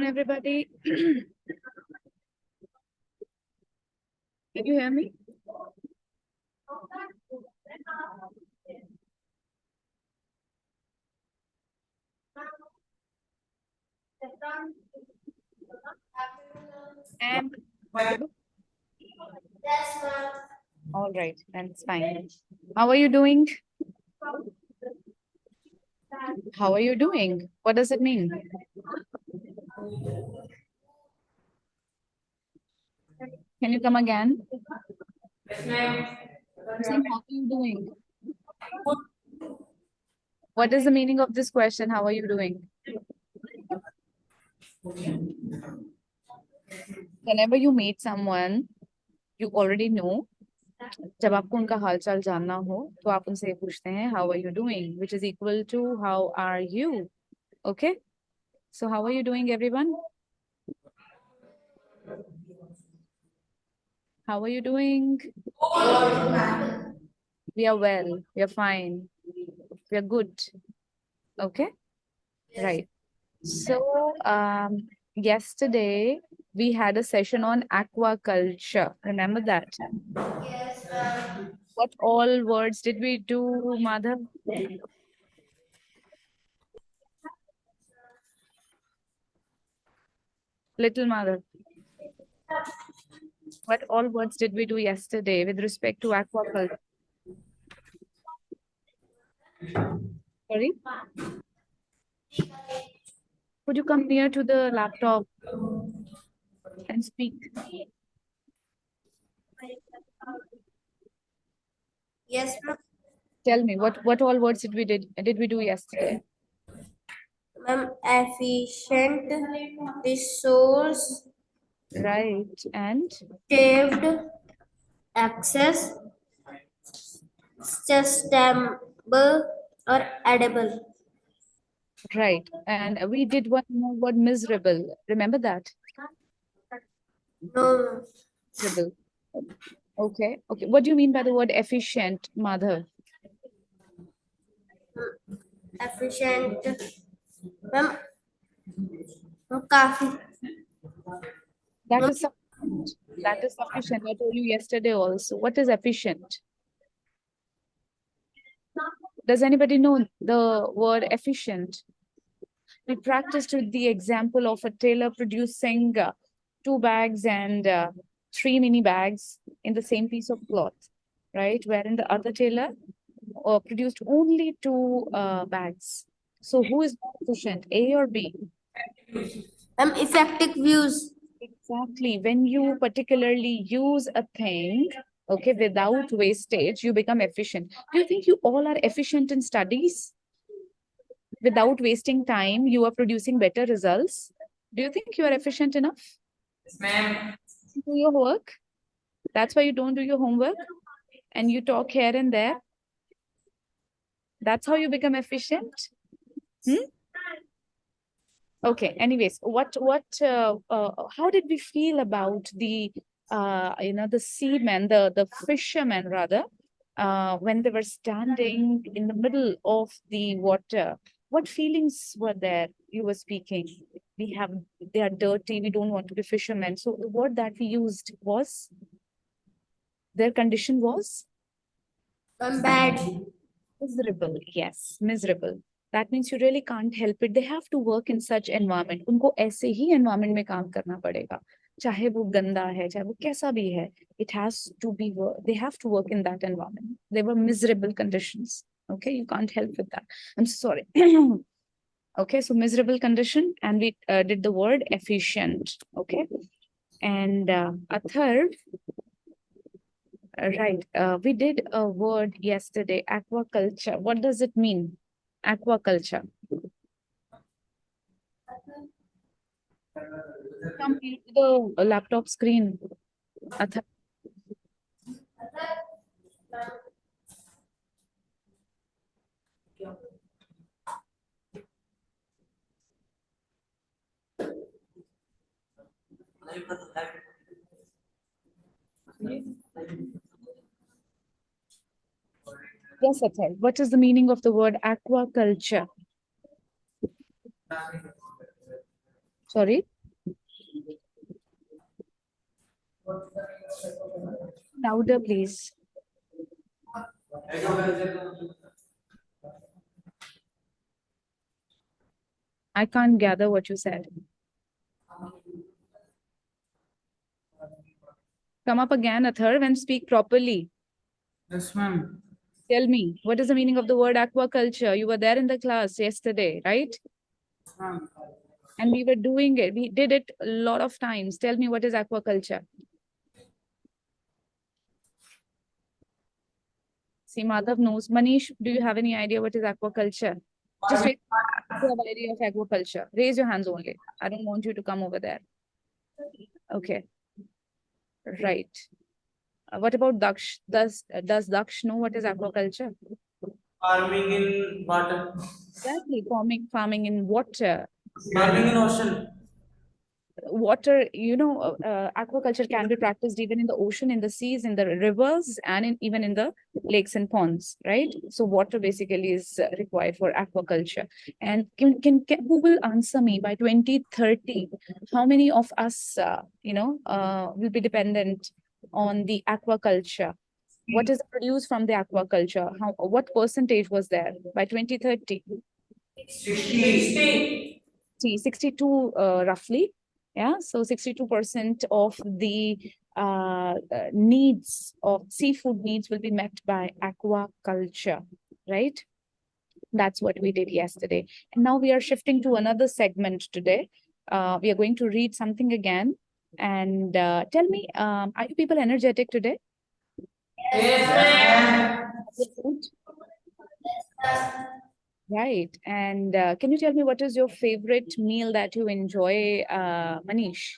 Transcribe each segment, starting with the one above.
everybody. Can you hear me? And all right, and it's fine. How are you doing? How are you doing? What does it mean? Can you come again? Yes, ma'am. I'm saying, how are you doing? What is the meaning of this question? How are you doing? Whenever you meet someone you already know, जब आपको उनका हालचाल जानना हो तो आप उनसे पूछते हैं how are you doing, which is equal to how are you. Okay, so how are you doing, everyone? How are you doing? We are well, we are fine, we are good. Okay, right. So yesterday we had a session on aquaculture. Remember that? Yes, ma'am. What all words did we do, Madhav? Little Madhav. What all words did we do yesterday with respect to aquaculture? Sorry? Could you come near to the laptop and speak? Yes, ma'am. Tell me, what all words did we do yesterday? Ma'am, efficient, resource, Right. And saved, access, sustainable, or edible. right. And we did one more word, miserable. Remember that? No, Miserable. Okay. Okay. What do you mean by the word efficient, Madhav? efficient. Ma'am, काफी. That is sufficient. That is sufficient. I told you yesterday also. What is efficient? Does anybody know the word efficient? We practiced with the example of a tailor producing 2 bags and 3 mini bags in the same piece of cloth, right? Wherein the other tailor produced only 2 bags. So who is more efficient, A or B? Ma'am, effective views. Exactly. When you particularly use a thing, okay, without wastage, you become efficient. Do you think you all are efficient in studies? Without wasting time, you are producing better results. Do you think you are efficient enough? Yes, ma'am. Do your work? That's why you don't do your homework and you talk here and there. That's how you become efficient. Hmm? Okay. Anyways, how did we feel about the seamen, the fishermen rather, when they were standing in the middle of the water? What feelings were there? You were speaking. They are dirty. We don't want to be fishermen. So the word that we used was, their condition was Ma'am, bad. miserable. Yes, miserable. That means you really can't help it. They have to work in such environment. उनको ऐसे ही environment में काम करना पड़ेगा. चाहे वो गंदा है, चाहे वो कैसा भी है. It has to be they have to work in that environment. They were miserable conditions. Okay, you can't help with that. I'm sorry. Okay, so miserable condition, and we did the word efficient. Okay, and a third. Right. We did a word yesterday, aquaculture. What does it mean? Aquaculture. Come here to the laptop screen. Atha. Yes, Athar. What is the meaning of the word aquaculture? Sorry? Louder, please. I can't gather what you said. Come up again, Athar, and speak properly. Yes, ma'am. Tell me, what is the meaning of the word aquaculture? You were there in the class yesterday, right? Ma'am. And we were doing it. We did it a lot of times. Tell me, what is aquaculture? See, Madhav knows. Manish, do you have any idea what is aquaculture? Just raise if you have idea of aquaculture. Raise your hands only. I don't want you to come over there. Okay. Right. What about Daksh? Does Daksh know what is aquaculture? Farming in water. Exactly. Farming in water. Farming in ocean. Water, aquaculture can be practiced even in the ocean, in the seas, in the rivers, and even in the lakes and ponds, right? So water basically is required for aquaculture. And who will answer me by 2030? How many of us, will be dependent on the aquaculture? What is produced from the aquaculture? What percentage was there by 2030? 60. 62, roughly. Yeah, so 62% of the needs of seafood needs will be met by aquaculture, right? That's what we did yesterday. And now we are shifting to another segment today. We are going to read something again. And tell me, are you people energetic today? Yes, Right. And can you tell me what is your favorite meal that you enjoy, Manish?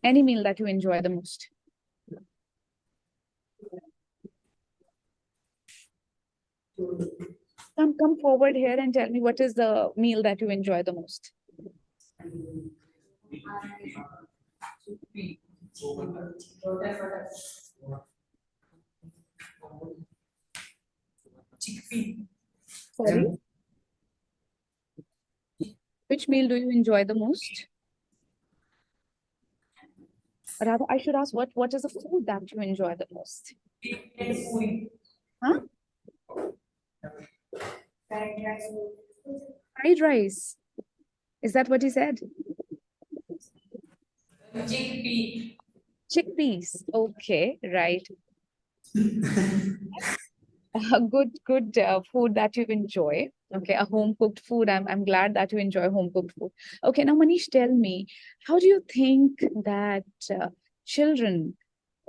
Any meal that you enjoy the most? Come forward here and tell me what is the meal that you enjoy the most. Chickpea. Sorry, which meal do you enjoy the most? Rather, I should ask what is the food that you enjoy the most? Huh? Fried rice. Is that what he said? Chickpea. Chickpeas. Okay, right. Good food that you enjoy. Okay, a home cooked food. I'm glad that you enjoy home cooked food. Okay, now Manish, tell me, how do you think that children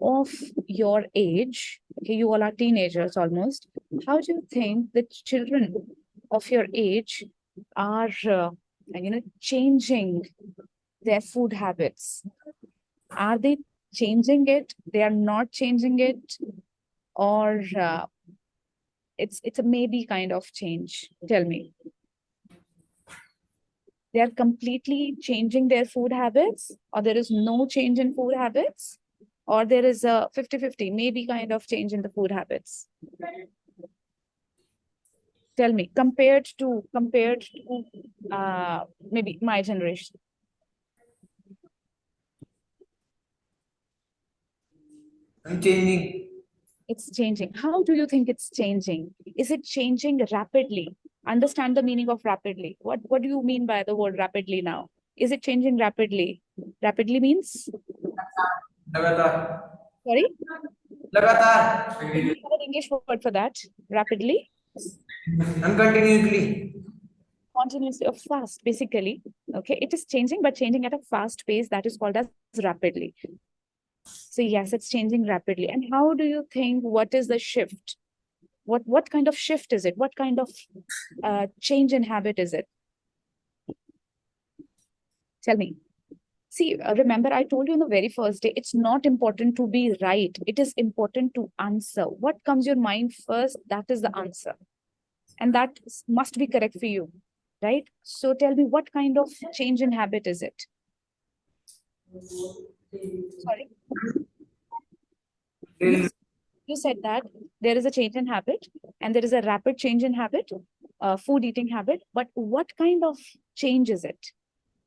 of your age, okay, you all are teenagers almost, how do you think that children of your age are, changing their food habits? Are they changing it? They are not changing it? Or it's a maybe kind of change? Tell me. They are completely changing their food habits, or there is no change in food habits, or there is a 50-50 maybe kind of change in the food habits? Tell me, compared to maybe my generation. I'm changing. It's changing. How do you think it's changing? Is it changing rapidly? Understand the meaning of rapidly. What do you mean by the word rapidly now? Is it changing rapidly? Rapidly means? Lagatar. Sorry? Lagatar. Do you have an English word for that? Rapidly? And continuously. Continuously or fast, basically. Okay, it is changing, but changing at a fast pace. That is called as rapidly. So yes, it's changing rapidly. And how do you think, what is the shift? What kind of shift is it? What kind of change in habit is it? Tell me. See, remember, I told you on the very first day, it's not important to be right. It is important to answer. What comes your mind first, that is the answer. And that must be correct for you, right? So tell me, what kind of change in habit is it? Sorry? You said that there is a change in habit and there is a rapid change in habit, food eating habit, but what kind of change is it?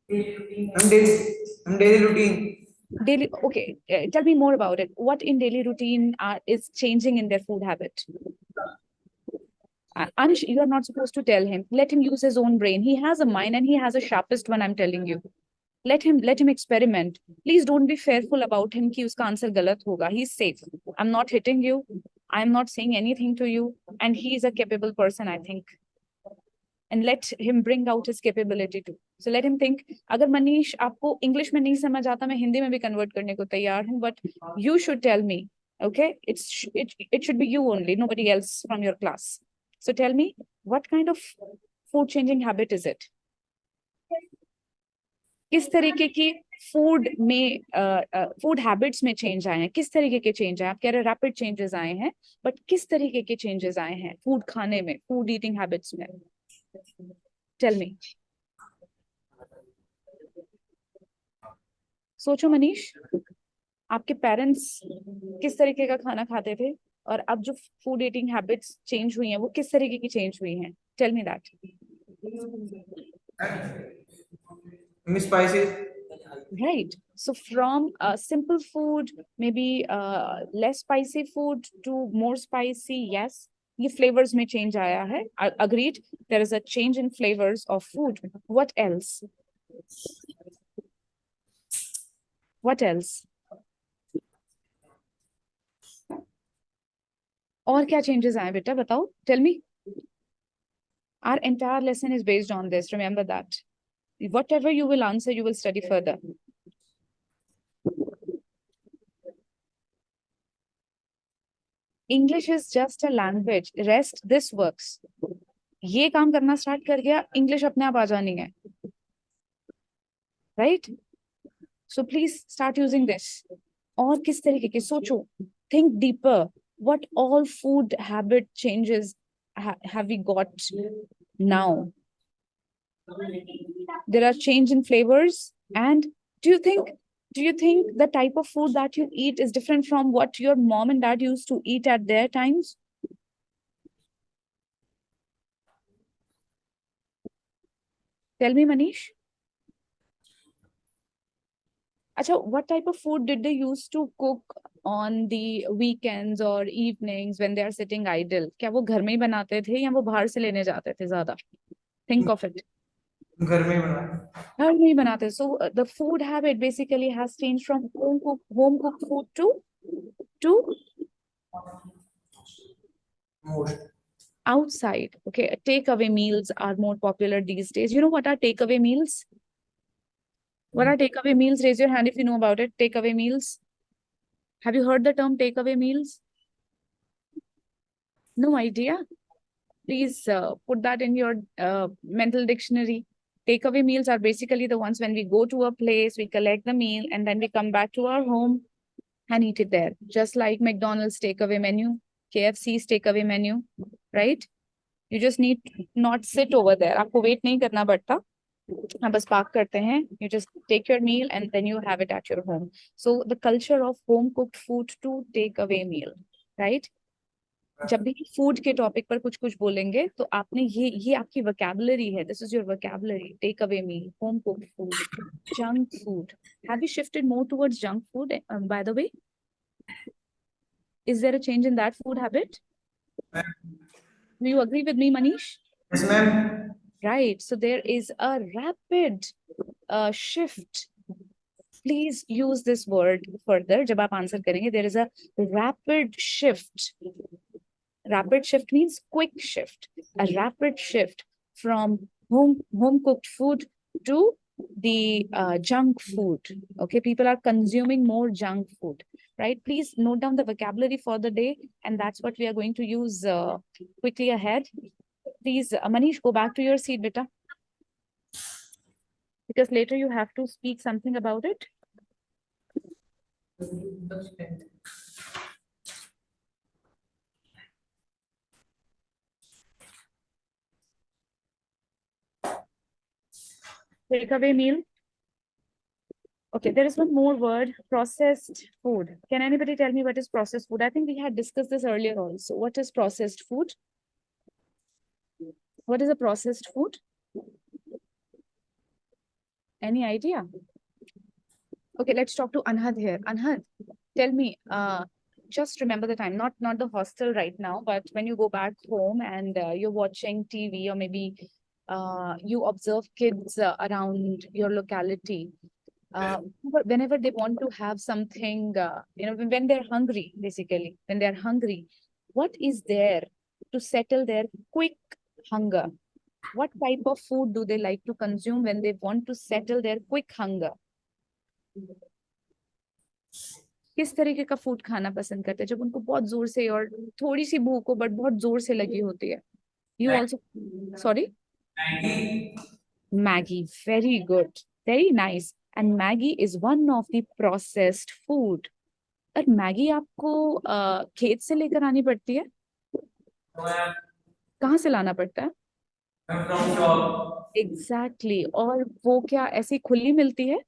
Daily routine. Daily, okay, tell me more about it. What in daily routine is changing in their food habit? Anish, you are not supposed to tell him. Let him use his own brain. He has a mind and he has a sharpest one, I'm telling you. Let him experiment. Please don't be fearful about him कि उसका answer गलत होगा. He's safe. I'm not hitting you. I'm not saying anything to you. And he is a capable person, I think. And let him bring out his capability too. So let him think. अगर मनीष आपको English में नहीं समझ आता, मैं हिंदी में भी convert करने को तैयार हूँ. But you should tell me, okay? It should be you only, nobody else from your class. So tell me, what kind of food changing habit is it? किस तरीके की फूड में फूड हैबिट्स में change आए हैं, किस तरीके के चेंज आए? आप कह रहे रैपिड चेंजेस आए हैं, बट किस तरीके के चेंजेस आए हैं फूड खाने में, फूड ईटिंग हैबिट्स में? Tell me. सोचो मनीष, आपके पेरेंट्स किस तरीके का खाना खाते थे और अब जो फूड ईटिंग हैबिट्स चेंज हुई हैं वो किस तरीके की चेंज हुई हैं? Tell me that. Spices. Right. So from simple food, maybe less spicy food to more spicy, yes. ये flavors में change आया है. Agreed. There is a change in flavors of food. What else? What else? और क्या changes आए बेटा बताओ? Tell me. Our entire lesson is based on this. Remember that. Whatever you will answer, you will study further. English is just a language. Rest, this works. ये काम करना start कर गया, English अपने आप आ जानी है. Right? So please start using this. और किस तरीके के सोचो. Think deeper. What all food habit changes have we got now? There are change in flavors. And do you think the type of food that you eat is different from what your mom and dad used to eat at their times? Tell me, Manish. Acha, what type of food did they used to cook on the weekends or evenings when they are sitting idle? क्या वो घर में ही बनाते थे या वो बाहर से लेने जाते थे ज़्यादा? Think of it. घर में ही बनाते. घर में ही बनाते. So the food habit basically has changed from home cooked food to Most. outside. Okay, takeaway meals are more popular these days. You know what are takeaway meals? What are takeaway meals? Raise your hand if you know about it. Takeaway meals. Have you heard the term takeaway meals? No idea. Please put that in your mental dictionary. Takeaway meals are basically the ones when we go to a place, we collect the meal, and then we come back to our home and eat it there. Just like McDonald's takeaway menu, KFC's takeaway menu, right? You just need not sit over there. आपको wait नहीं करना पड़ता. आप बस park करते हैं. You just take your meal and then you have it at your home. So the culture of home cooked food to takeaway meal, right? जब भी फूड के टॉपिक पर कुछ कुछ बोलेंगे तो आपने ये आपकी वोकैबुलरी है. This is your vocabulary. Takeaway meal, home cooked food, junk food. Have you shifted more towards junk food by the way? Is there a change in that food habit? Do you agree with me, Manish? Yes, ma'am. Right. So there is a rapid shift. Please use this word further. जब आप answer करेंगे, there is a rapid shift. Rapid shift means quick shift. A rapid shift from home cooked food to the junk food. Okay, people are consuming more junk food, right? Please note down the vocabulary for the day, and that's what we are going to use quickly ahead. Please, Manish, go back to your seat, beta, because later you have to speak something about it. Takeaway meal. Okay, there is one more word, processed food. Can anybody tell me what is processed food? I think we had discussed this earlier also. What is processed food? What is a processed food? Any idea? Okay, let's talk to Anhad here. Anhad, tell me, just remember the time, not the hostel right now, but when you go back home and you're watching TV, or maybe you observe kids around your locality. Whenever they want to have something, when they're hungry, basically, when they're hungry, what is there to settle their quick hunger? What type of food do they like to consume when they want to settle their quick hunger? किस तरीके का food खाना पसंद करते हैं जब उनको बहुत जोर से और थोड़ी सी भूख हो बट बहुत जोर से लगी होती है? You also, sorry? Maggie, very good, very nice. And Maggie is one of the processed food. और मैगी आपको खेत से लेकर आनी पड़ती है? कहाँ से लाना पड़ता है? Exactly. और वो क्या ऐसी खुली मिलती है?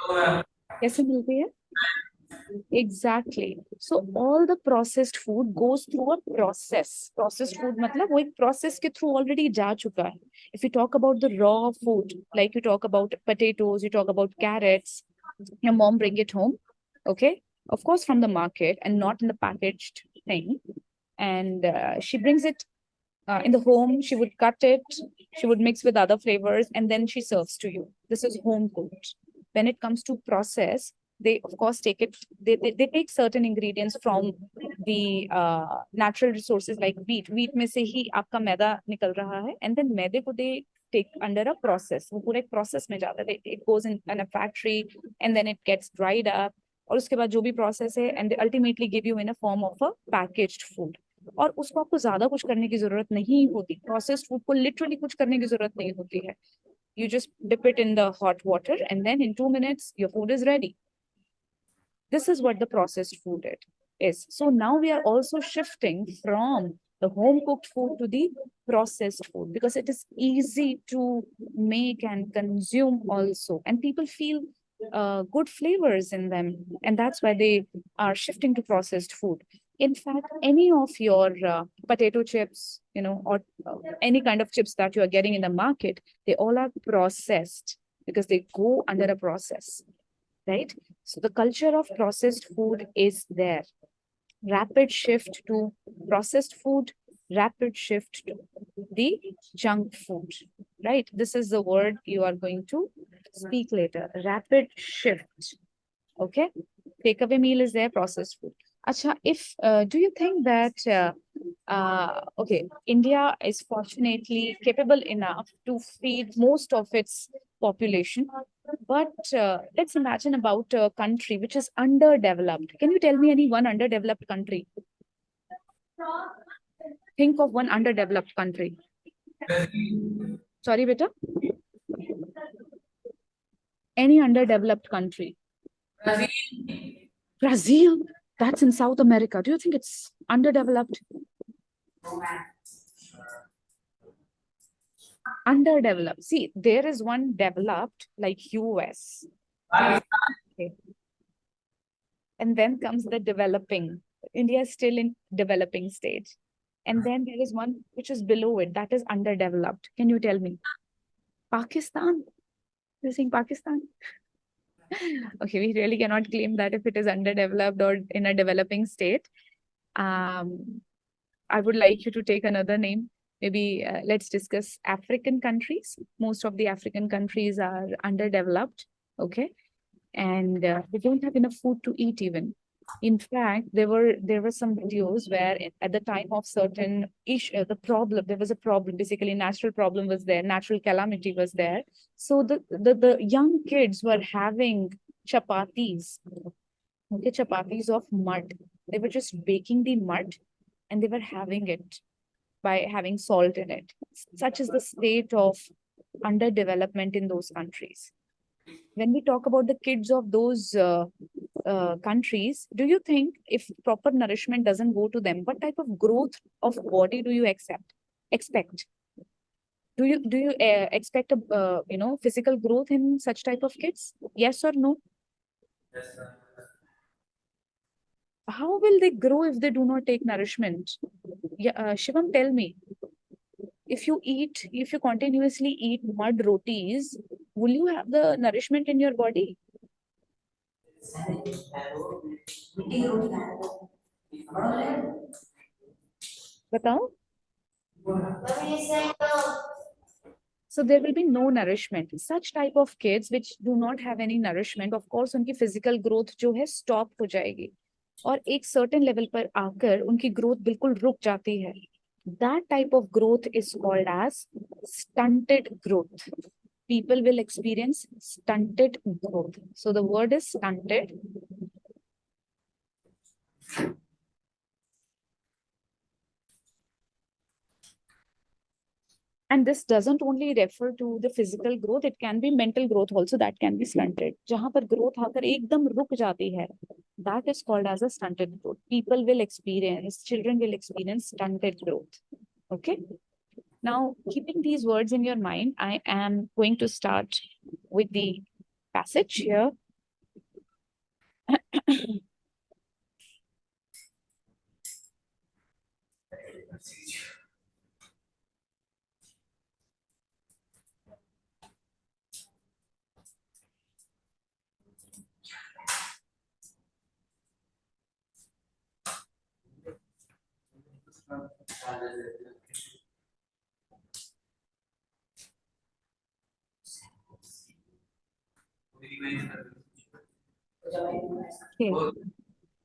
कैसे मिलती है? Exactly. So all the processed food goes through a process. Processed food मतलब वो एक process के through already जा चुका है. If you talk about the raw food, like you talk about potatoes, you talk about carrots, your mom bring it home, okay? Of course from the market and not in the packaged thing. And she brings it in the home, she would cut it, she would mix with other flavors, and then she serves to you. This is home cooked. When it comes to process, they of course take it, they take certain ingredients from the natural resources like wheat. Wheat में से ही आपका मैदा निकल रहा है, and then मैदे को they take under a process. वो पूरे एक process में जाता है. It goes in a factory, and then it gets dried up. और उसके बाद जो भी process है, and they ultimately give you in a form of a packaged food. और उसको आपको ज्यादा कुछ करने की जरूरत नहीं होती. प्रोसेस्ड फूड को लिटरली कुछ करने की जरूरत नहीं होती है. You just dip it in the hot water and then in 2 minutes your food is ready. This is what the processed food is. So now we are also shifting from the home cooked food to the processed food because it is easy to make and consume also, and people feel good flavors in them, and that's why they are shifting to processed food. In fact, any of your potato chips, or any kind of chips that you are getting in the market, they all are processed because they go under a process, right? So the culture of processed food is there. Rapid shift to processed food, rapid shift to the junk food, right? This is the word you are going to speak later. Rapid shift. Okay. Takeaway meal is there, processed food. Acha, if do you think that okay, India is fortunately capable enough to feed most of its population, but let's imagine about a country which is underdeveloped. Can you tell me any one underdeveloped country? Think of one underdeveloped country. Sorry, beta. Any underdeveloped country? Brazil. That's in South America. Do you think it's underdeveloped? Underdeveloped. See, there is one developed like US. Okay. And then comes the developing. India is still in developing stage. And then there is one which is below it, that is underdeveloped. Can you tell me? Pakistan? You're saying Pakistan? Okay, we really cannot claim that if it is underdeveloped or in a developing state. I would like you to take another name. Maybe let's discuss African countries. Most of the African countries are underdeveloped, okay? And they don't have enough food to eat even. In fact, there were some videos where at the time of certain issue, there was a problem, basically natural problem was there, natural calamity was there. So the young kids were having chapatis, okay, chapatis of mud. They were just baking the mud and they were having it by having salt in it. Such is the state of underdevelopment in those countries. When we talk about the kids of those countries, do you think if proper nourishment doesn't go to them, what type of growth of body do you expect? Do you expect a physical growth in such type of kids? Yes or no? Yes, sir. How will they grow if they do not take nourishment? Yeah, Shivam, tell me. If you continuously eat mud rotis, will you have the nourishment in your body? Batao? Ma'am, he said no. So there will be no nourishment. Such type of kids which do not have any nourishment, of course, उनकी physical growth जो है stop हो जाएगी और एक certain level पर आकर उनकी growth बिल्कुल रुक जाती है. That type of growth is called as stunted growth. People will experience stunted growth. So the word is stunted. And this doesn't only refer to the physical growth, it can be mental growth also that can be stunted. जहाँ पर growth आकर एकदम रुक जाती है, that is called as a stunted growth. People will experience, children will experience stunted growth. Okay. Now, keeping these words in your mind, I am going to start with the passage here. Okay.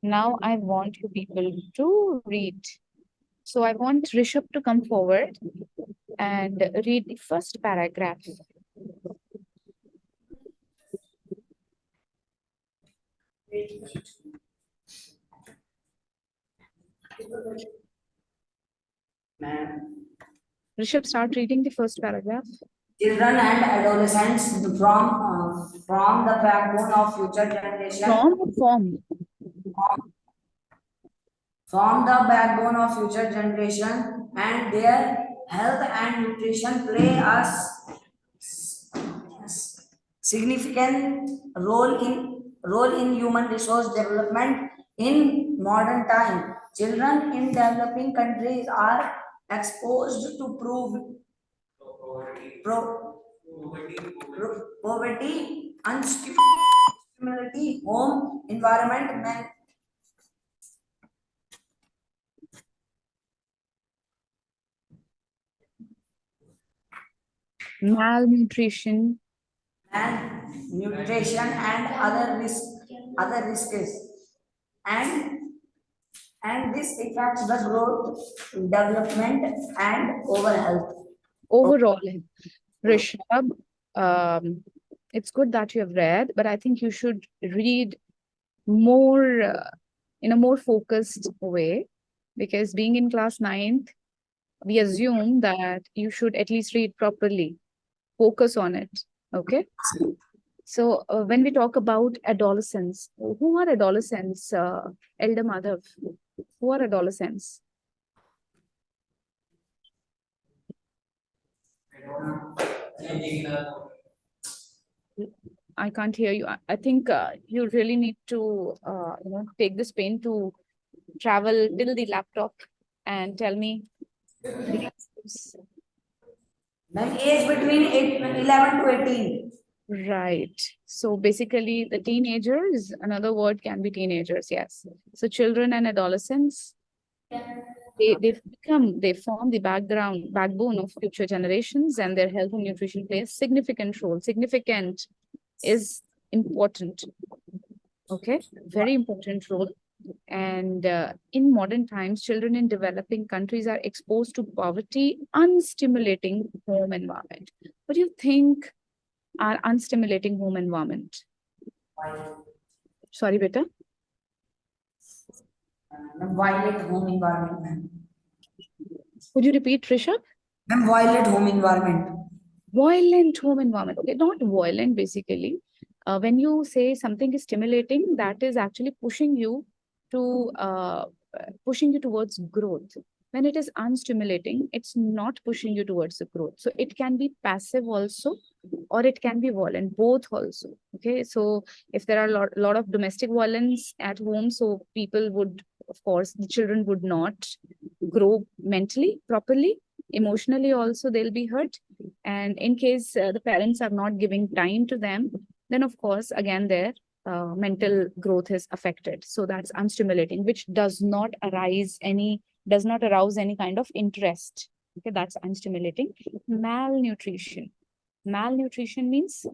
Now I want you people to read. So I want Rishabh to come forward and read the first paragraph. Rishabh, start reading the first paragraph. Children and adolescents from the backbone of future generation. From the backbone of future generation, and their health and nutrition play a significant role in human resource development in modern time. Children in developing countries are exposed to poverty, unstimulated home environment, Malnutrition, and nutrition and other risks, and this affects the growth, development, and overall. Rishabh, it's good that you have read, but I think you should read more in a more focused way, because being in class 9th, we assume that you should at least read properly, focus on it. Okay. So when we talk about adolescents, who are adolescents? Elder Madhav, who are adolescents? I can't hear you. I think you really need to take this pen to travel till the laptop and tell me. Then age between 11 to 18. Right. So basically the teenagers, another word can be teenagers, yes. So children and adolescents, they form the backbone of future generations, and their health and nutrition play a significant role. Significant is important. Okay, very important role. And in modern times, children in developing countries are exposed to poverty, unstimulating home environment. What do you think are unstimulating home environment? Sorry, beta. Violent home environment, ma'am. Could you repeat, Rishabh? Ma'am, violent home environment. Violent home environment. Okay, not violent basically. When you say something is stimulating, that is actually pushing you towards growth. When it is unstimulating, it's not pushing you towards the growth. So it can be passive also, or it can be violent, both also. Okay, so if there are a lot of domestic violence at home, so people would, of course, the children would not grow mentally properly. Emotionally also they'll be hurt. And in case the parents are not giving time to them, then of course, again, their mental growth is affected. So that's unstimulating, which does not arouse any kind of interest. Okay, that's unstimulating. Malnutrition. Malnutrition means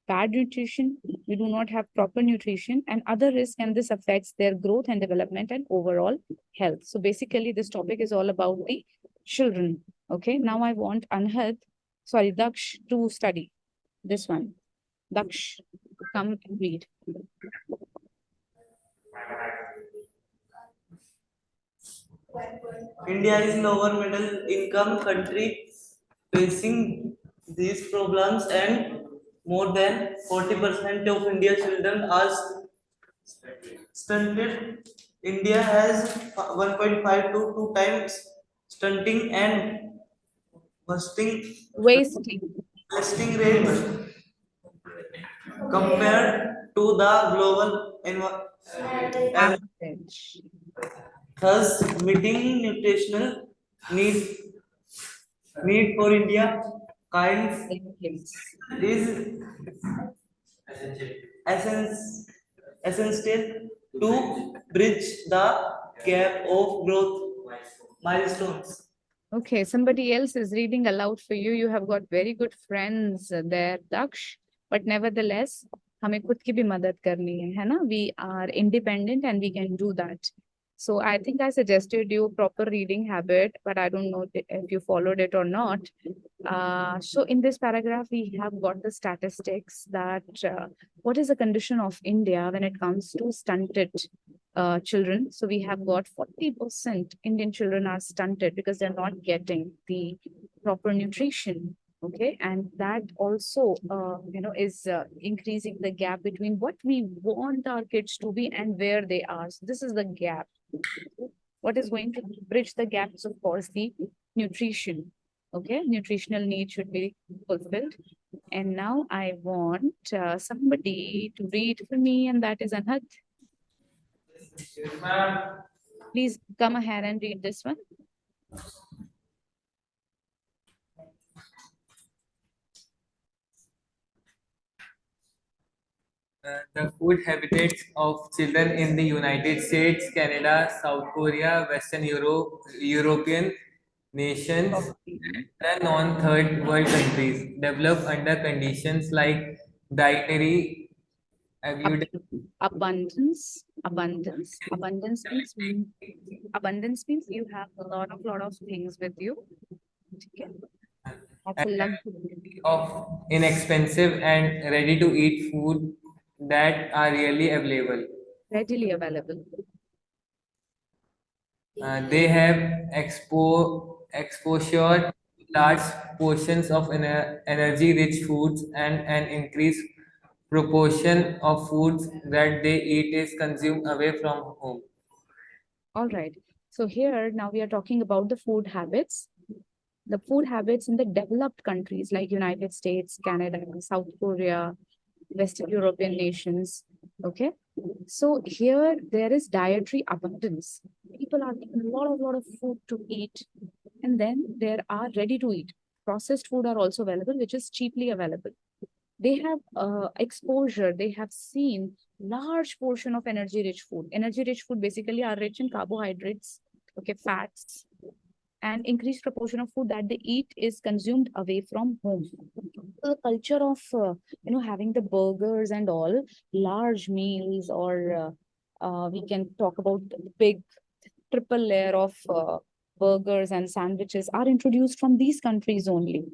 bad nutrition, you do not have proper nutrition, and other risk, and this affects their growth and development and overall health. So basically, this topic is all about the children. Okay, now I want Daksh to study this one. Daksh, come and read. India is lower middle income country facing these problems, and more than 40% of India's children are stunted. India has 1.5 to 2 times stunting and bursting Wasting. bursting rate compared to the global average. Average. Thus, meeting nutritional need for India kinds Yes. is essence, essential to bridge the gap of growth milestones. Okay, somebody else is reading aloud for you. You have got very good friends there, Daksh. But nevertheless, हमें खुद की भी मदद करनी है ना? We are independent and we can do that. So I think I suggested you proper reading habit, but I don't know if you followed it or not. So in this paragraph, we have got the statistics that what is the condition of India when it comes to stunted children. So we have got 40% Indian children are stunted because they're not getting the proper nutrition. Okay, and that also, is increasing the gap between what we want our kids to be and where they are. So this is the gap. What is going to bridge the gap is, of course, the nutrition. Okay, nutritional need should be fulfilled. And now I want somebody to read for me, and that is Anhat. Please come ahead and read this one. The food habits of children in the United States, Canada, South Korea, Western European nations, and the non-third world countries develop under conditions like dietary Abundance means you have a lot of things with you. Okay. That's a luxury. of inexpensive and ready-to-eat food that are really available. Readily available. They have exposure to large portions of energy-rich foods, and an increased proportion of foods that they eat is consumed away from home. All right. So here now we are talking about the food habits. The food habits in the developed countries like United States, Canada, South Korea, Western European nations. Okay. So here there is dietary abundance. People are getting a lot of food to eat. And then there are ready to eat. Processed food are also available, which is cheaply available. They have exposure. They have seen large portion of energy rich food. Energy rich food basically are rich in carbohydrates, okay, fats, and increased proportion of food that they eat is consumed away from home. The culture of having the burgers and all large meals, or we can talk about the big triple layer of burgers and sandwiches are introduced from these countries only.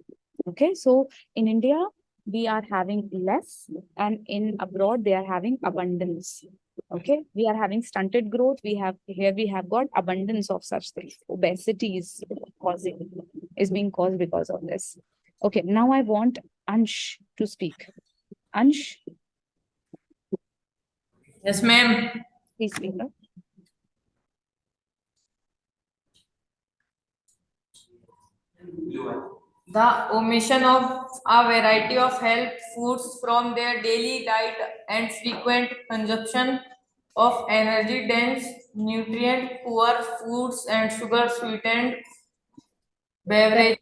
Okay, so in India we are having less, and in abroad they are having abundance. Okay, we are having stunted growth. We have got abundance of such things. Obesity is being caused because of this. Okay, now I want Ansh to speak. Ansh, Yes, ma'am. please speak up. The omission of a variety of health foods from their daily diet and frequent consumption of energy-dense, nutrient-poor foods and sugar-sweetened beverage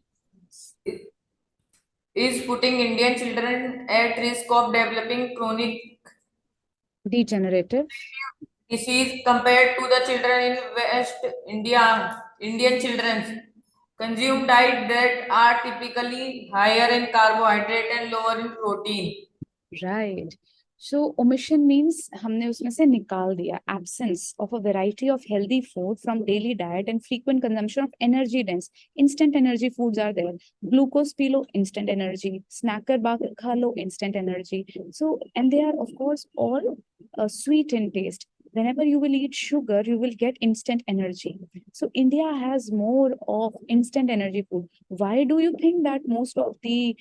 is putting Indian children at risk of developing chronic Degenerative. disease compared to the children in West India. Indian children consume diet that are typically higher in carbohydrate and lower in protein. Right. So omission means हमने उसमें से निकाल दिया, absence of a variety of healthy food from daily diet and frequent consumption of energy dense. Instant energy foods are there. Glucose P low, instant energy. Snacker bar खा लो, instant energy. So, and they are of course all sweet in taste. Whenever you will eat sugar, you will get instant energy. So India has more of instant energy food. Why do you think that most of the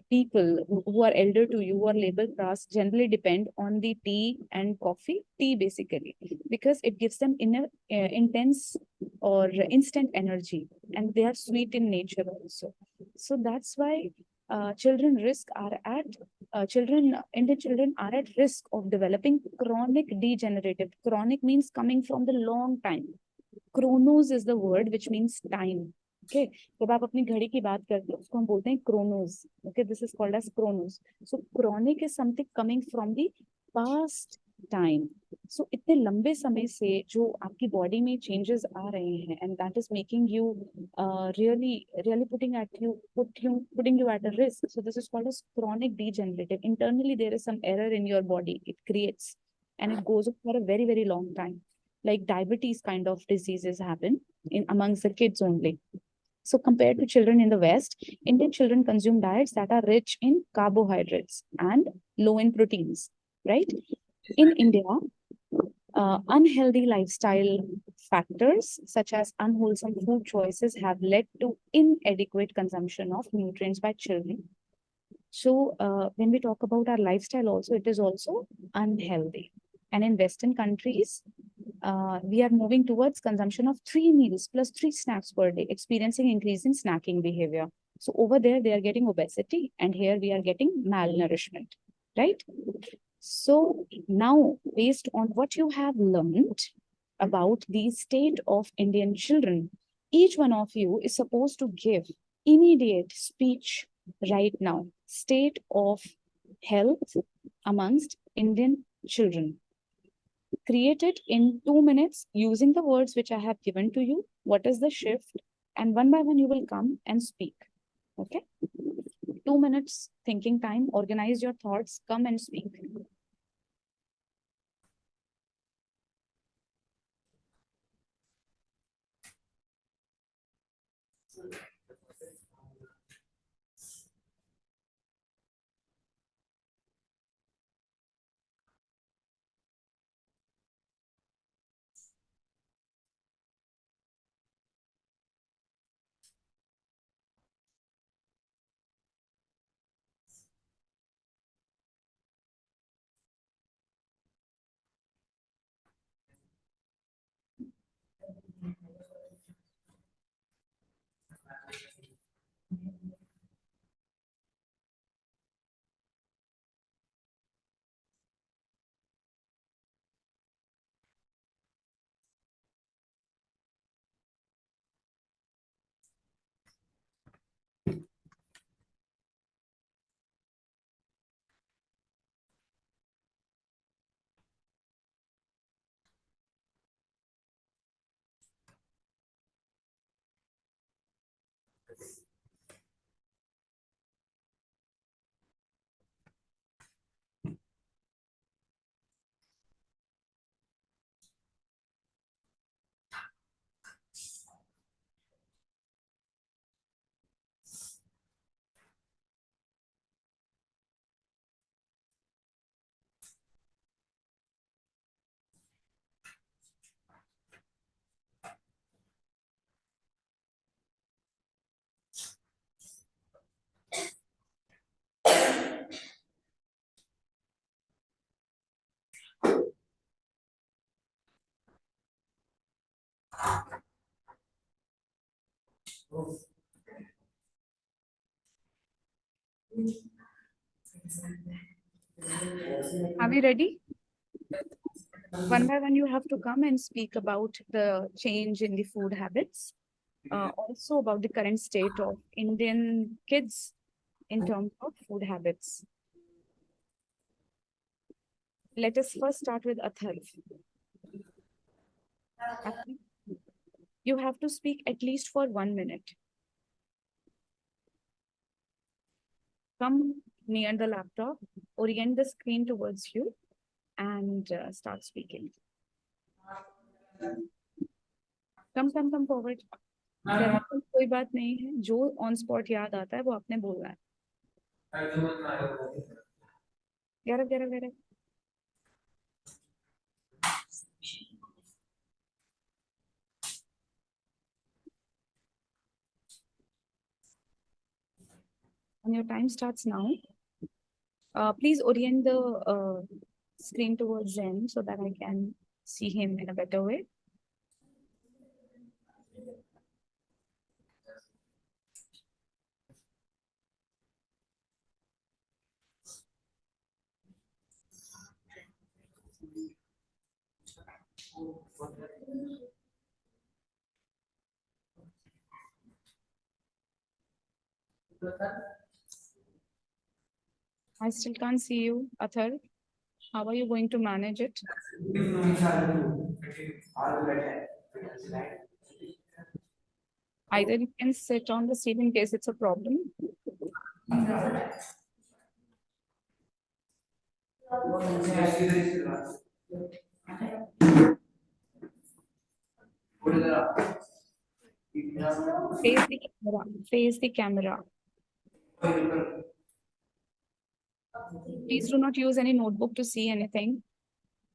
people who are elder to you or labor class generally depend on the tea and coffee? Tea basically, because it gives them intense or instant energy, and they are sweet in nature also. So that's why Indian children are at risk of developing chronic degenerative. Chronic means coming from the long time. Chronos is the word which means time. Okay, जब आप अपनी घड़ी की बात करते हो उसको हम बोलते हैं chronos. Okay, this is called as chronos. So chronic is something coming from the past time. So इतने लंबे समय से जो आपकी बॉडी में changes आ रहे हैं, and that is making you really putting you at a risk. So this is called as chronic degenerative. Internally there is some error in your body. It creates, and it goes on for a very long time. Like diabetes kind of diseases happen in amongst the kids only. So compared to children in the West, Indian children consume diets that are rich in carbohydrates and low in proteins, right? In India, unhealthy lifestyle factors such as unwholesome food choices have led to inadequate consumption of nutrients by children. So when we talk about our lifestyle also, it is also unhealthy. And in Western countries, we are moving towards consumption of 3 meals plus 3 snacks per day, experiencing increase in snacking behavior. So over there, they are getting obesity, and here we are getting malnourishment, right? So now, based on what you have learned about the state of Indian children, each one of you is supposed to give immediate speech right now, state of health amongst Indian children. Create it in 2 minutes using the words which I have given to you. What is the shift? And one by one, you will come and speak. Okay? 2 minutes thinking time. Organize your thoughts. Come and speak. Are we ready? One by one, you have to come and speak about the change in the food habits. also about the current state of Indian kids in terms of food habits. Let us first start with Atharv. Atharv, you have to speak at least for 1 minute. Come near the laptop, orient the screen towards you, and start speaking. Come forward. कोई बात नहीं है, जो on spot याद आता है वो आपने बोलना है. Get up. And your time starts now. Please orient the screen towards Zen so that I can see him in a better way. I still can't see you, Athar. How are you going to manage it? Either you can sit on the seat in case it's a problem. Face the camera. Please do not use any notebook to see anything.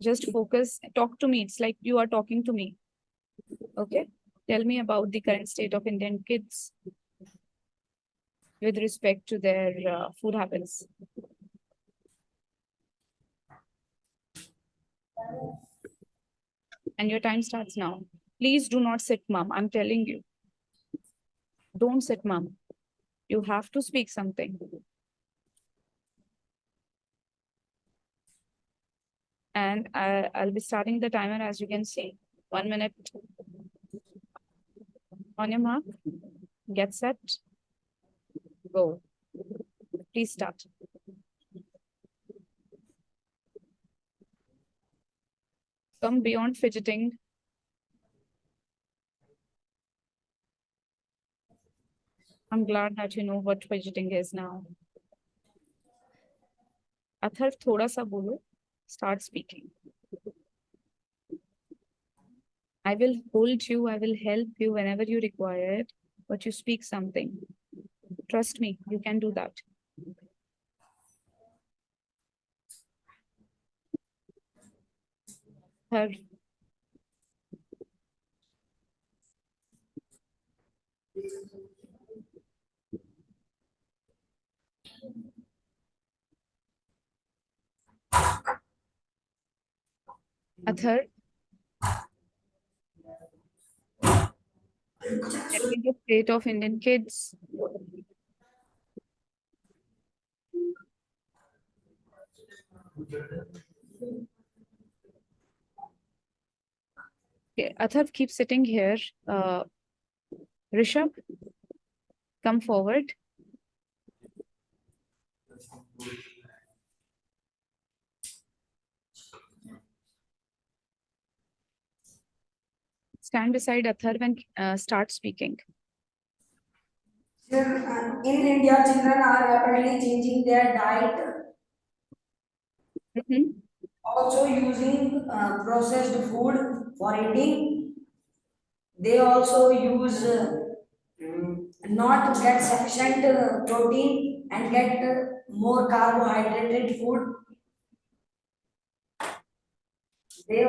Just focus, talk to me. It's like you are talking to me. Okay? Tell me about the current state of Indian kids with respect to their food habits. And your time starts now. Please do not sit, mom. I'm telling you. Don't sit, mom. You have to speak something. And I'll be starting the timer as you can see. 1 minute. On your mark, get set, go. Please start. Come beyond fidgeting. I'm glad that you know what fidgeting is now. Athar, thoda sa bolo. Start speaking. I will hold you, I will help you whenever you require it, but you speak something. Trust me, you can do that. Third. Athar. Checking the state of Indian kids. Okay, Athar, keep sitting here. Rishabh, come forward. Stand beside Athar and start speaking. In India, children are rapidly changing their diet, also using processed food for eating. They also use not get sufficient protein and get more carbohydrated food. They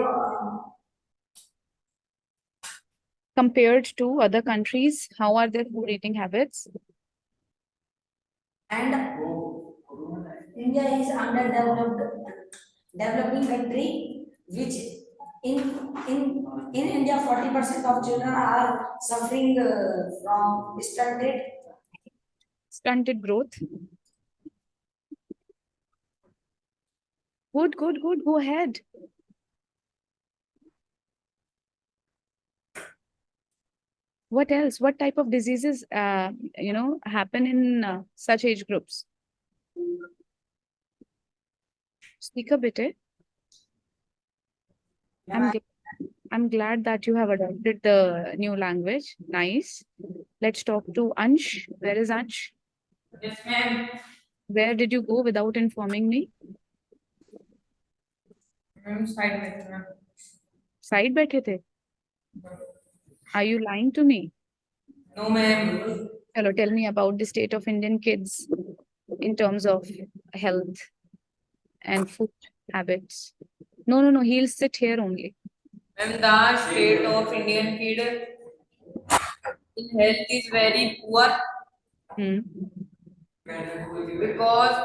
Compared to other countries, how are their food eating habits? and India is developing country, which in India 40% of children are suffering from Stunted growth. Good. Go ahead. What else? What type of diseases, happen in such age groups? Speak a bit. I'm gl- I'm glad that you have adopted the new language. Nice. Let's talk to Ansh. Where is Ansh? Yes, ma'am. Where did you go without informing me? Ma'am, side में थी, ma'am. Side बैठे थे? Are you lying to me? No, ma'am. Hello, tell me about the state of Indian kids in terms of health and food habits. No, he'll sit here only. Ma'am, the state of Indian kid in health is very poor Hmm. because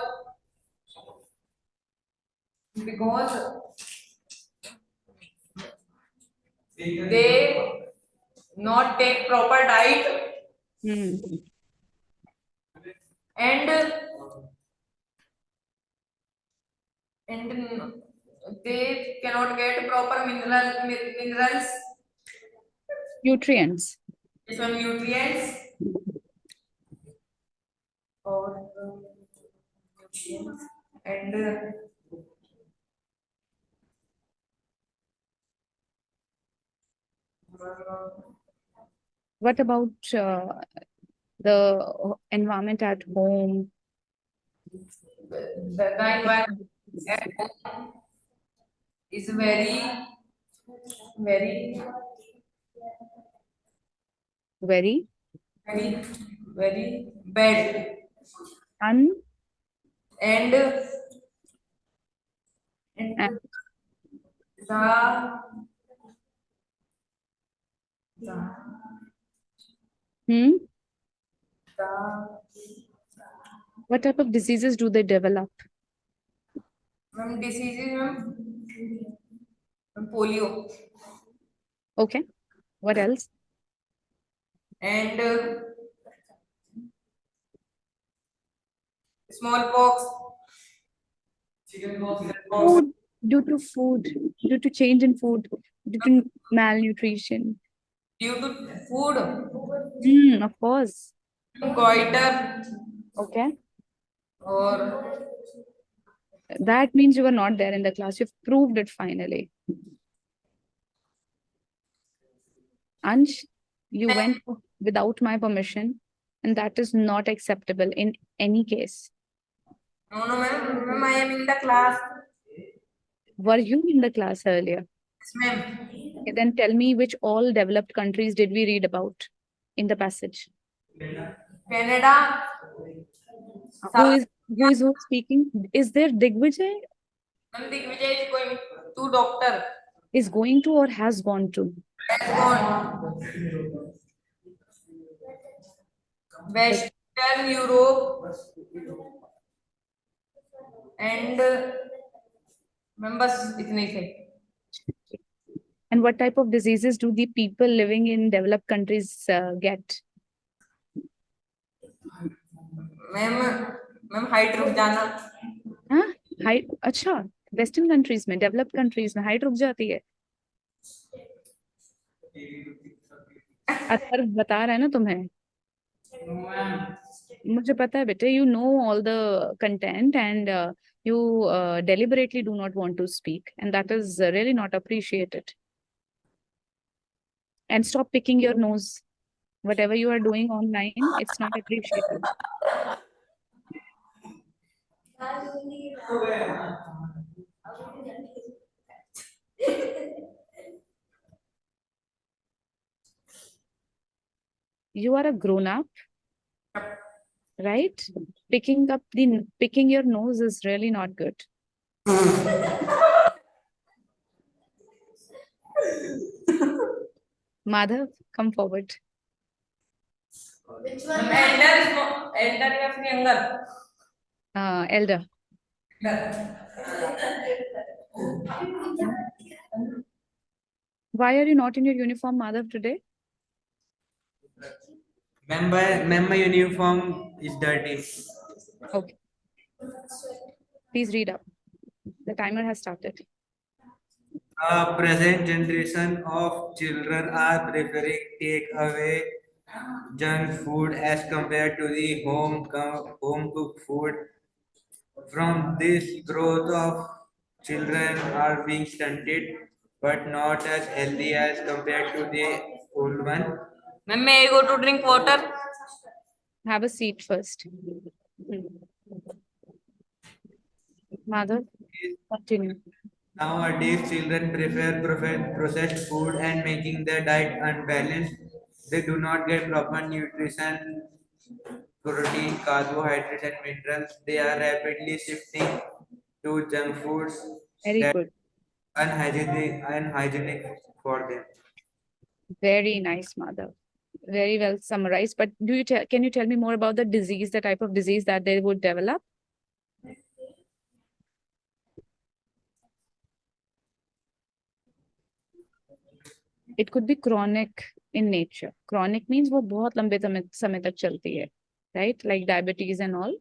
they not take proper diet Hmm. and they cannot get proper minerals Nutrients. some nutrients or and What about the environment at home? the environment at home is very Very, very very bad un and and the hmm? the What type of diseases do they develop? diseases polio Okay. What else? and smallpox Food, due to change in food, due to malnutrition. due to food Of course. goiter Okay. or That means you were not there in the class. You've proved it finally. Ansh, you went without my permission, and that is not acceptable in any case. no ma'am I am in the class Were you in the class earlier? yes ma'am Okay, then tell me which all developed countries did we read about in the passage? Canada Who is speaking? Is there Digvijay Ma'am, Digvijay is going to doctor is going to or has gone to? has gone Western Europe and ma'am बस इतने ही थे And what type of diseases do the people living in developed countries get? Ma'am height रुक जाना हाँ, height अच्छा western countries में developed countries में height रुक जाती है अतर बता रहा है ना तुम्हें मुझे पता है बेटे you know all the content and you deliberately do not want to speak and that is really not appreciated and stop picking your nose whatever you are doing online it's not appreciated you are a grown up right picking your nose is really not good Madhav come forward Which one? elder या फिर younger elder why are you not in your uniform Madhav today Ma'am, my uniform is dirty. okay please read up the timer has started Present generation of children are preferring takeaway junk food as compared to the home cooked food. From this, growth of children are being stunted, but not as healthy as compared to the old one. Ma'am, may I go to drink water? Have a seat first. Madhav, continue. Nowadays, children prefer processed food and making their diet unbalanced. They do not get proper nutrition, protein, carbohydrates, and minerals. They are rapidly shifting to junk foods Very that good. are unhygienic for them. Very nice, Madhav. Very well summarized. But can you tell me more about the disease, the type of disease that they would develop? It could be chronic in nature. Chronic means वो बहुत लंबे समय तक चलती है, right? Like diabetes and all,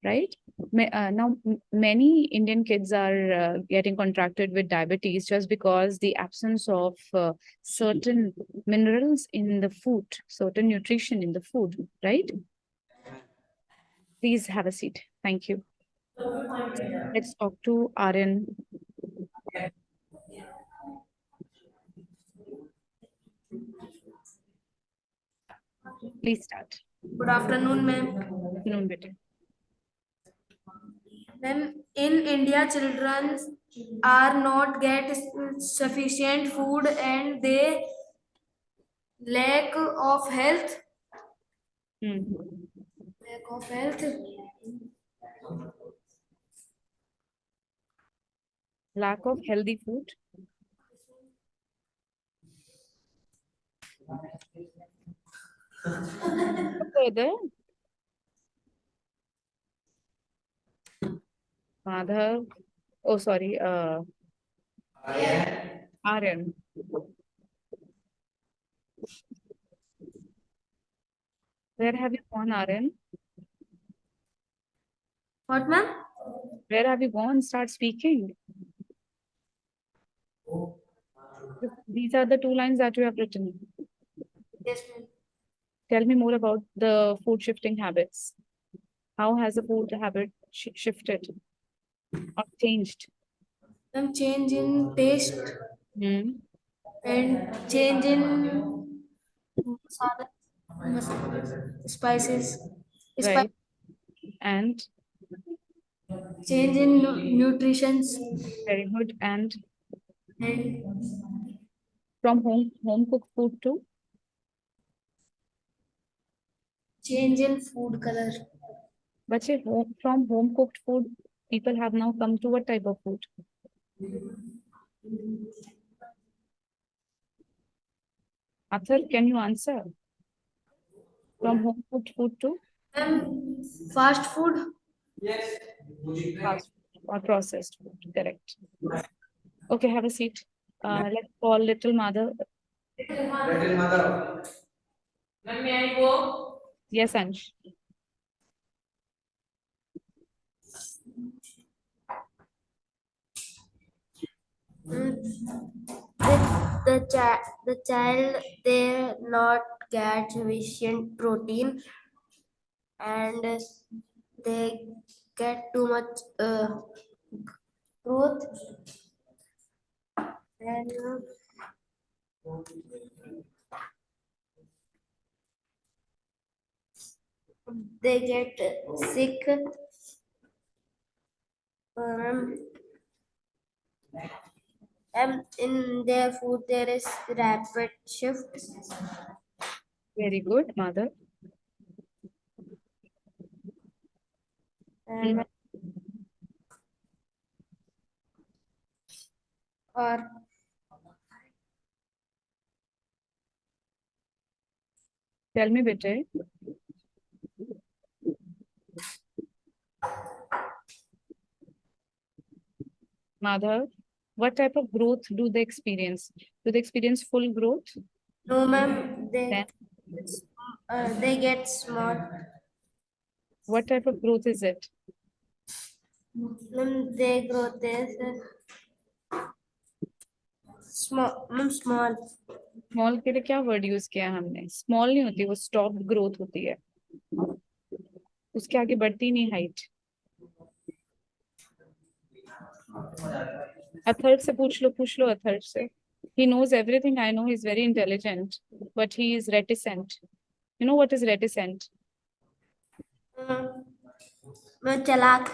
right? Now, many Indian kids are getting contracted with diabetes just because the absence of certain minerals in the food, certain nutrition in the food, right? Please have a seat. Thank you. Let's talk to Aryan. Please start. Good afternoon, ma'am. Afternoon, beta. Ma'am, in India, children are not get sufficient food and they lack of health. Hmm. Lack of health. Lack of healthy food. Further. Madhav. Oh, sorry. Aryan. Where have you gone, Aryan? What, ma'am? Where have you gone? Start speaking. These are the 2 lines that you have written. Yes, ma'am. Tell me more about the food shifting habits. How has the food habit shifted or changed? Ma'am, change in taste Hmm. and change in spices. Right. And Change in nutrition very good. And and from home cooked food too. change in food color. But say from home cooked food, people have now come to what type of food? Athar, can you answer? From home cooked food to Fast food. fast food or processed food. Correct. Okay, have a seat. Let's call little mother. Ma'am, may I go? Yes, Ansh. The child they not get sufficient protein and they get too much growth and they get sick. And in their food there is rapid shift. Very good, mother. And or Tell me, bete. Madhav, what type of growth do they experience? Do they experience full growth? no ma'am, Then they get small. what type of growth is it? Ma'am, they grow this Small. Small के लिए क्या word use किया हमने? Small नहीं होती, वो stop growth होती है, उसके आगे बढ़ती नहीं हाइट। अथर्व से पूछ लो अथर्व से। He knows everything. I know he's very intelligent, but he is reticent. You know what is reticent? मैं चालाक.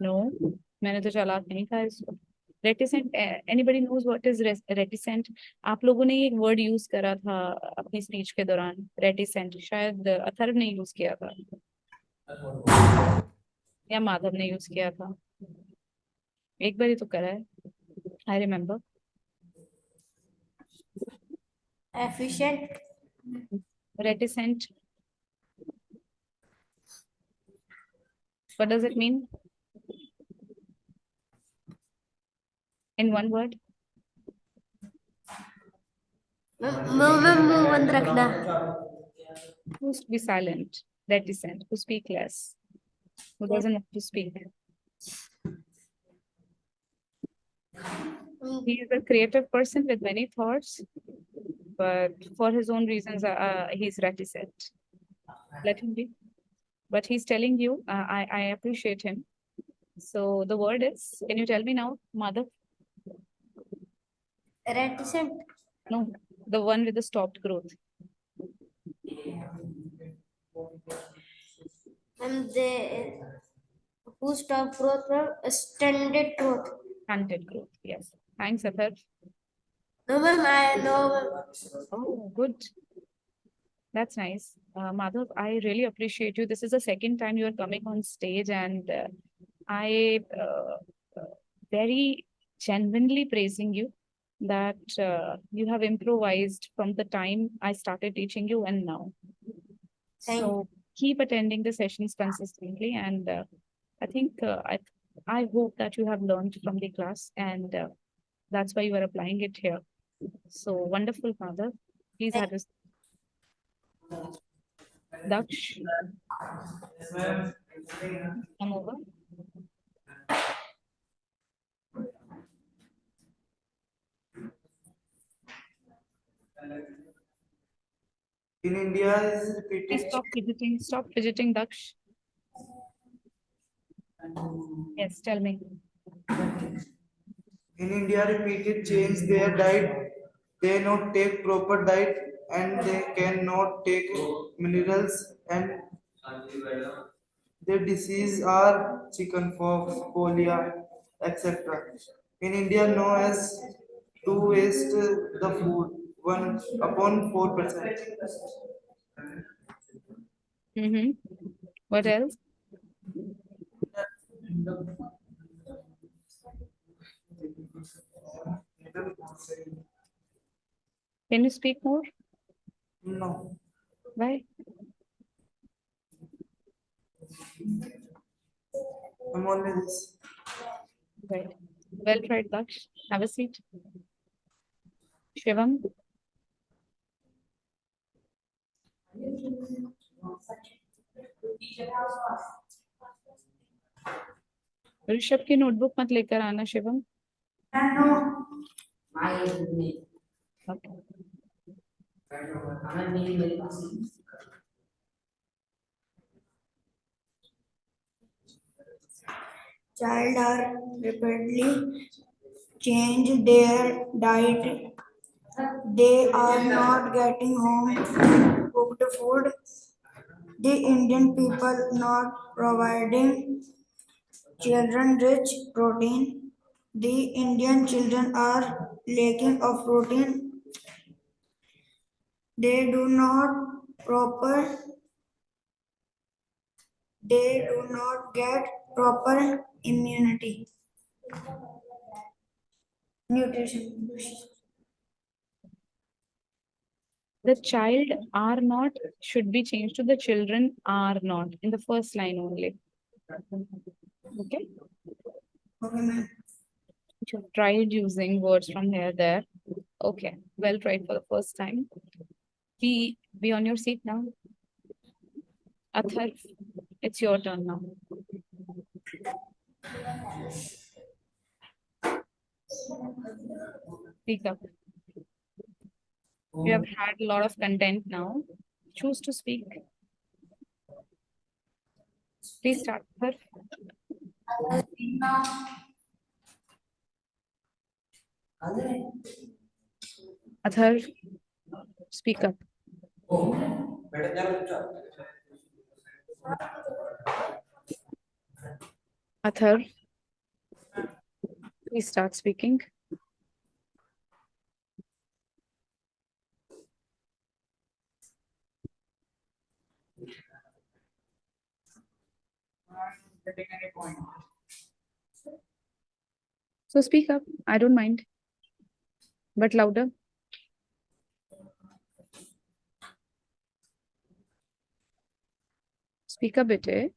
No, मैंने तो चालाक नहीं कहा इसको। Reticent. Anybody knows what is reticent? आप लोगों ने एक वर्ड यूज करा था अपनी स्पीच के दौरान, reticent. शायद अथर्व ने यूज किया था या माधव ने यूज किया था, एक बार ही तो करा है। I remember. Efficient. Reticent. What does it mean? In one word? मुंह बंद रखना. Who used to be silent, reticent, who speak less, who doesn't want to speak. He is a creative person with many thoughts, but for his own reasons, he's reticent. Let him be. But he's telling you, I appreciate him. So the word is, can you tell me now, Madhav? Reticent. No, the one with the stopped growth. And they who stop growth from stunted growth. Stunted growth, yes. Thanks, Atharv. No, ma'am, I know. Oh, good. That's nice. Madhav, I really appreciate you. This is the second time you are coming on stage, and I very genuinely praising you that you have improvised from the time I started teaching you and now. Thank So keep attending the sessions consistently, and I think I hope that you have learned from the class, and that's why you are applying it here. So wonderful, Madhav. Please have this. Daksh, come over. In India is Please repeated. stop fidgeting. Stop fidgeting, Daksh. Yes, tell me. In India, repeated change their diet. They not take proper diet and they cannot take minerals and their disease are chickenpox, polio, etc. In India, known as to waste the food 1/4%. Mm-hmm. What else? Can you speak more? No. Why? I'm only this. Right. Well tried, Daksh. Have a seat. Shivam. Rishabh की notebook मत लेकर आना Shivam. No. My name. Okay. I'm being very fast. Child are repeatedly change their diet. They are not getting home cooked food. The Indian people not providing children rich protein. The Indian children are lacking of protein. They do not proper. They do not get proper immunity. Nutrition. The child are not should be changed to the children are not in the first line only. Okay. Okay, ma'am. You have tried using words from here, there. Okay. Well tried for the first time. Be on your seat now. Atharv, it's your turn now. Speak up. You have had a lot of content now. Choose to speak. Please start. Sir. Athar, speak up. Athar, please start speaking. So speak up. I don't mind, but louder. Speak a bit, eh?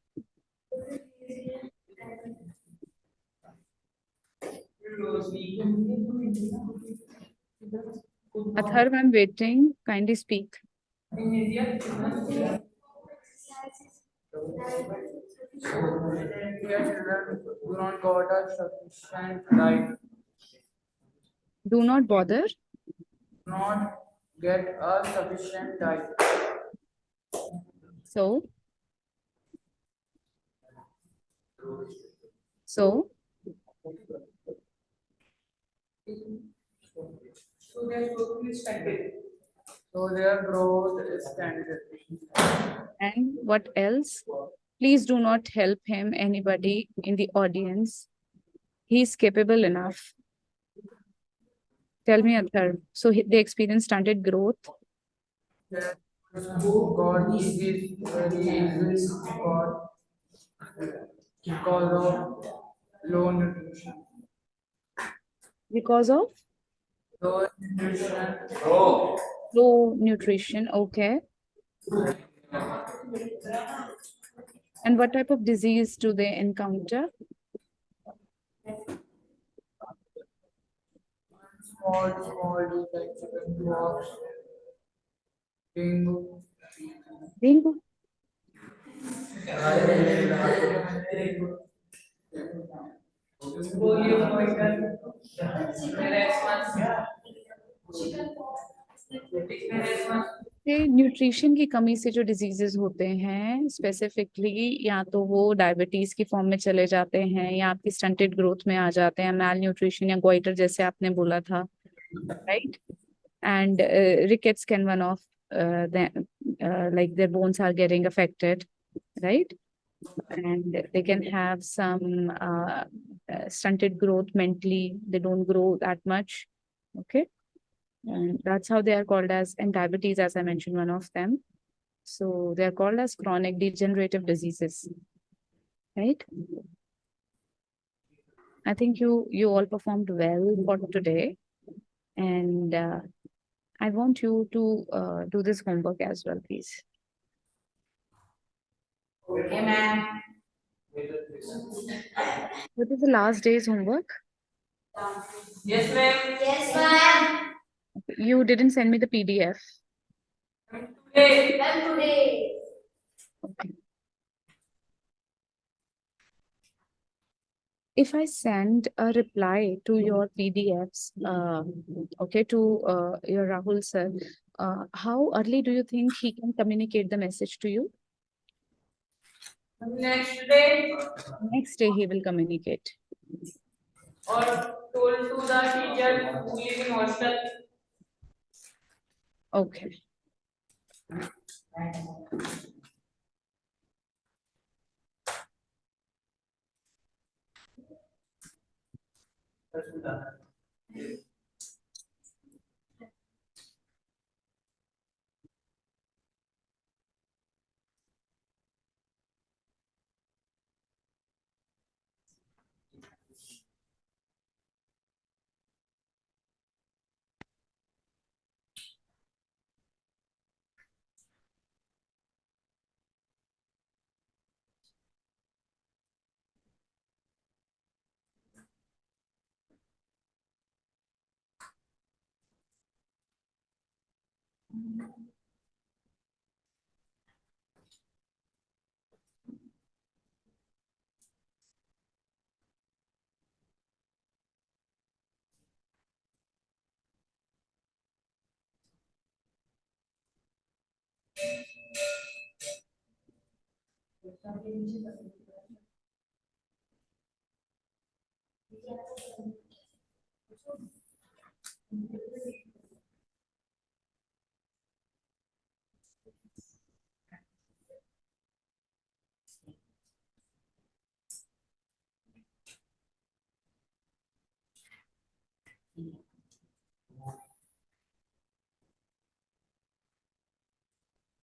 Athar, I'm waiting. Kindly speak. India children do not got a sufficient right, Do not bother. not get a sufficient diet. So, so So their growth is stunted. So their growth is stunted. and what else? Please do not help him, anybody in the audience. He's capable enough. Tell me, Athar. So they experience stunted growth. Their God is very exist God because of low nutrition. Because of Low nutrition. low nutrition. Okay. And what type of disease do they encounter? Small like chicken pox, dengue. Dengue. Nutrition की कमी से जो diseases होते हैं specifically या तो वो diabetes की फॉर्म में चले जाते हैं या आपकी स्टंटेड ग्रोथ में आ जाते हैं, मैल न्यूट्रिशन या गोइटर जैसे आपने बोला था, right? And rickets can one of like their bones are getting affected, right? And they can have some stunted growth mentally. They don't grow that much. Okay. And that's how they are called as, and diabetes, as I mentioned, one of them. So they are called as chronic degenerative diseases, right? I think you all performed well for today, and I want you to do this homework as well, please. Okay, ma'am. What is the last day's homework? Yes, ma'am. Yes, ma'am. You didn't send me the PDF. Today. Ma'am, today. Okay. If I send a reply to your PDFs, okay, to your Rahul sir, how early do you think he can communicate the message to you? Next day. Next day he will communicate. Or told to the teacher who live in hostel. Okay.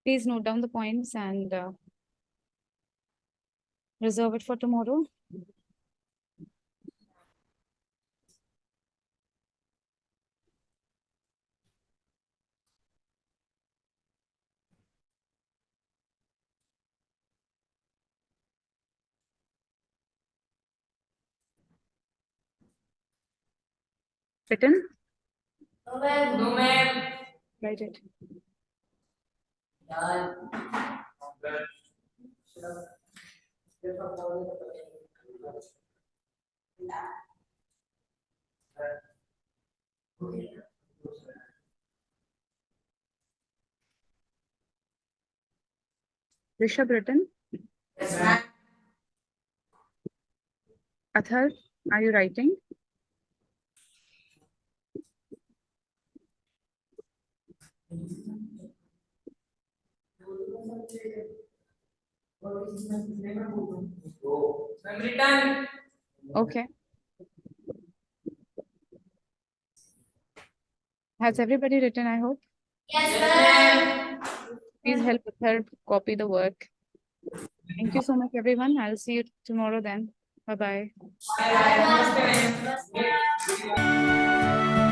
Please note down the points and reserve it for tomorrow. Written? No, ma'am. Write it. Rishabh, written? Yes, ma'am. Athar, are you writing? Ma'am, written. Okay. Has everybody written, I hope? Yes, ma'am. Please help Athar copy the work. Thank you so much, everyone. I'll see you tomorrow then. Bye-bye. Namaste, ma'am.